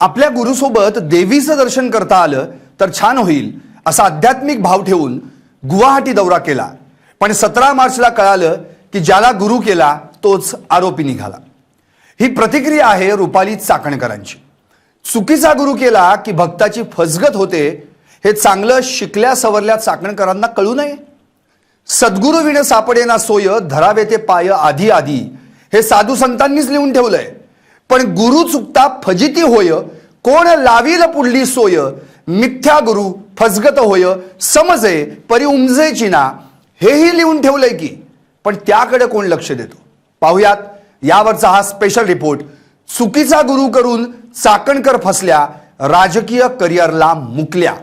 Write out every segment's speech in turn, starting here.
आपल्या गुरुसोबत देवीचं दर्शन करता आलं तर छान होईल असा आध्यात्मिक भाव ठेवून गुवाहाटी दौरा केला। पण 17 मार्चला कळालं की ज्याला गुरु केला तोच आरोपी निघाला। ही प्रतिक्रिया आहे रुपाली चाकणकरांची। चुकीचा गुरु केला की भक्ताची फसगत होते हे चांगलं शिकल्या सवरल्या चाकणकरांना कळू नये। सद्गुरु विण सापडेना सोय धरावे ते पाय आधी आधी हे साधू संतांनीच लिहून ठेवलंय। पण गुरु चुकता फजिती होय कोण लावील पुढली सोय मिथ्या गुरु फसगत होय समजे परी उमजे चिना हेही लिहून ठेवलंय की, पण त्याकडे कोण लक्ष देतो? पाहुयात यावरचा हा स्पेशल रिपोर्ट। चुकीचा गुरु करून चाकणकर फसल्या, राजकीय करिअरला मुकल्या।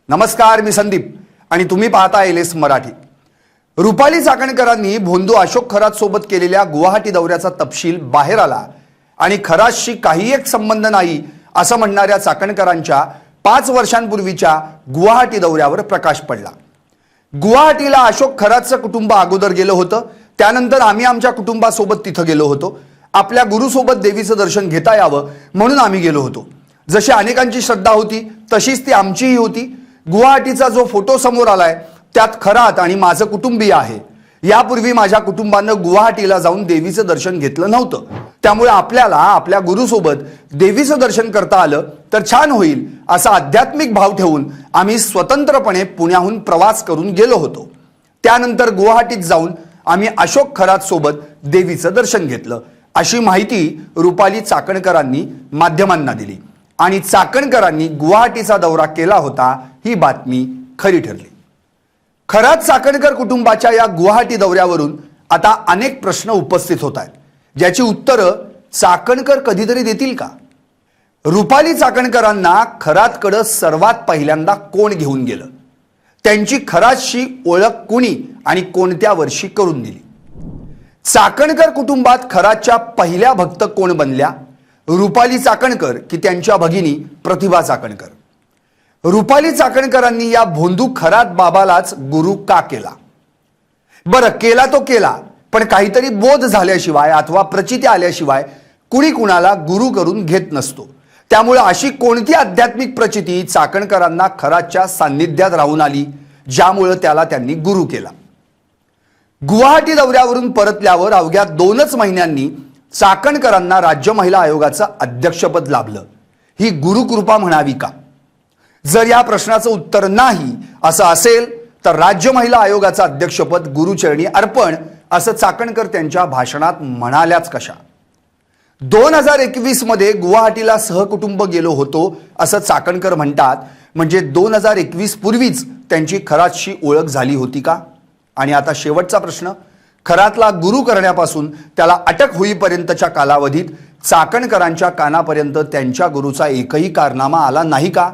नमस्कार, मी संदीप आणि तुम्ही पाहता एलएस मराठी। रुपाली चाकणकरांनी भोंदू अशोक खरात सोबत केलेल्या गुवाहाटी दौऱ्याचा तपशील बाहेर आला आणि खरातशी काही एक संबंध नाही असं म्हणणाऱ्या चाकणकरांच्या 5 वर्षांपूर्वीच्या गुवाहाटी दौऱ्यावर प्रकाश पडला। गुवाहाटीला अशोक खरातचं कुटुंब अगोदर गेलं होतं, त्यानंतर आम्ही आमच्या कुटुंबासोबत तिथं गेलो होतो। आपल्या गुरुसोबत देवीचं दर्शन घेता यावं म्हणून आम्ही गेलो होतो। जशी अनेकांची श्रद्धा होती तशीच ती आमचीही होती। गुवाहाटीचा जो फोटो समोर आलाय त्यात खरात आणि माझं कुटुंबीय आहे। यापूर्वी माझ्या कुटुंबानं गुवाहाटीला जाऊन देवीचं दर्शन घेतलं नव्हतं, त्यामुळे आपल्याला आपल्या गुरुसोबत देवीचं दर्शन करता आलं तर छान होईल असा आध्यात्मिक भाव ठेवून आम्ही स्वतंत्रपणे पुण्याहून प्रवास करून गेलो होतो। त्यानंतर गुवाहाटीत जाऊन आम्ही अशोक खरात सोबत देवीचं दर्शन घेतलं अशी माहिती रुपाली चाकणकरांनी माध्यमांना दिली आणि चाकणकरांनी गुवाहाटीचा दौरा केला होता ही बातमी खरी ठरली। खरात चाकणकर कुटुंबाच्या या गुवाहाटी दौऱ्यावरून आता अनेक प्रश्न उपस्थित होत आहेत, ज्याची उत्तरं चाकणकर कधीतरी देतील का? रुपाली चाकणकरांना खरातकडे सर्वात पहिल्यांदा कोण घेऊन गेलं? त्यांची खरातशी ओळख कुणी आणि कोणत्या वर्षी करून दिली? चाकणकर कुटुंबात खरातच्या पहिल्या भक्त कोण बनल्या? रुपाली चाकणकर की त्यांच्या भगिनी प्रतिभा चाकणकर? रुपाली चाकणकरांनी या भोंदू खरात बाबालाच गुरु का केला? बरं, केला तो केला, पण काहीतरी बोध झाल्याशिवाय अथवा प्रचिती आल्याशिवाय कुणी कुणाला गुरु करून घेत नसतो। त्यामुळे अशी कोणती आध्यात्मिक प्रचिती चाकणकरांना खरातच्या सान्निध्यात राहून आली ज्यामुळे त्याला त्यांनी गुरु केला? गुवाहाटी दौऱ्यावरून परतल्यावर अवघ्या 2च महिन्यांनी चाकणकरांना राज्य महिला आयोगाचं अध्यक्षपद लाभलं। ही गुरुकृपा म्हणावी का? जर या प्रश्नाचं उत्तर नाही असं असेल तर राज्य महिला आयोगाचं अध्यक्षपद गुरुचरणी अर्पण असं चाकणकर त्यांच्या भाषणात म्हणाल्याच कशा? 2021 मध्ये गुवाहाटीला सहकुटुंब गेलो होतो असं चाकणकर म्हणतात, म्हणजे 2021 पूर्वीच त्यांची खरातशी ओळख झाली होती का? आणि आता शेवटचा प्रश्न, खरातला गुरु करण्यापासून त्याला अटक होईपर्यंतच्या कालावधीत चाकणकरांच्या कानापर्यंत त्यांच्या गुरुचा एकही कारनामा आला नाही का,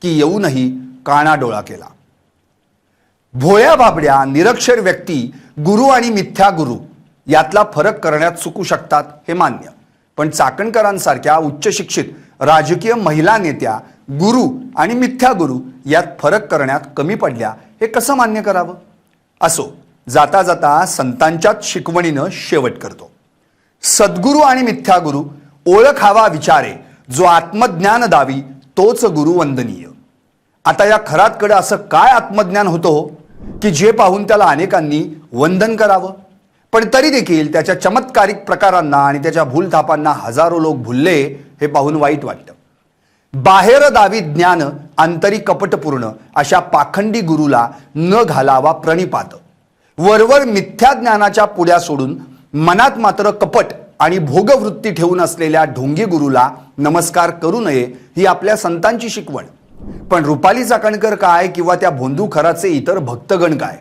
की येऊनही कानाडोळा केला? भोळ्या बाबड्या निरक्षर व्यक्ती गुरु आणि मिथ्या गुरु यातला फरक करण्यात चुकू शकतात हे मान्य, पण चाकणकरांसारख्या उच्च शिक्षित राजकीय महिला नेत्या गुरु आणि मिथ्या गुरु यात फरक करण्यात कमी पडल्या हे कसं मान्य करावं? असो, जाता जाता संतांच्याच शिकवणीनं शेवट करतो। सद्गुरु आणि मिथ्या गुरु ओळख हवा विचारे, जो आत्मज्ञान दावी तोच गुरु वंदनीय। आता या खरातकडे असं काय आत्मज्ञान होतं हो की जे पाहून त्याला अनेकांनी वंदन करावं? पण तरी देखील त्याच्या चमत्कारिक प्रकारांना आणि त्याच्या भूलथापांना हजारो लोक भुलले हे पाहून वाईट वाटतं। बाहेर दावी ज्ञान आंतरी कपटपूर्ण अशा पाखंडी गुरुला न घालावा प्रणिपात। वरवर मिथ्या ज्ञानाच्या पुड्या सोडून मनात मात्र कपट आणि भोगवृत्ती ठेवून असलेल्या ढोंगी गुरुला नमस्कार करू नये ही आपल्या संतांची शिकवण। पण रुपाली चाकणकर काय किंवा त्या भोंदू खराचे इतर भक्तगण काय?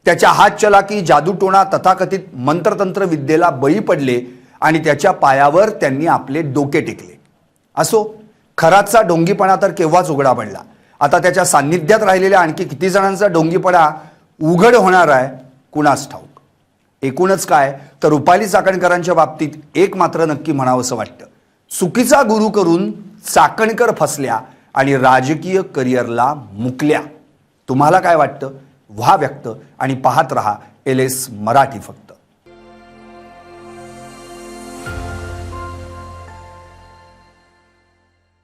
त्याच्या हात चलाकी, जादूटोणा, तथाकथित मंत्रतंत्र विद्येला बळी पडले आणि त्याच्या पायावर त्यांनी आपले डोके टेकले। असो, खरातचा ढोंगीपणा तर केव्हाच उघडा पडला। आता त्याच्या सान्निध्यात राहिलेल्या आणखी किती जणांचा ढोंगीपणा उघड होणार आहे कुणास ठाऊक। एकूणच काय तर रुपाली चाकणकरांच्या बाबतीत एक मात्र नक्की म्हणावंसं वाटतं, चुकीचा गुरु करून चाकणकर फसल्या आणि राजकीय करिअरला मुकल्या. तुम्हाला काय वाटतं? व्हा व्यक्त आणि पाहत रहा LS मराठी फक्त.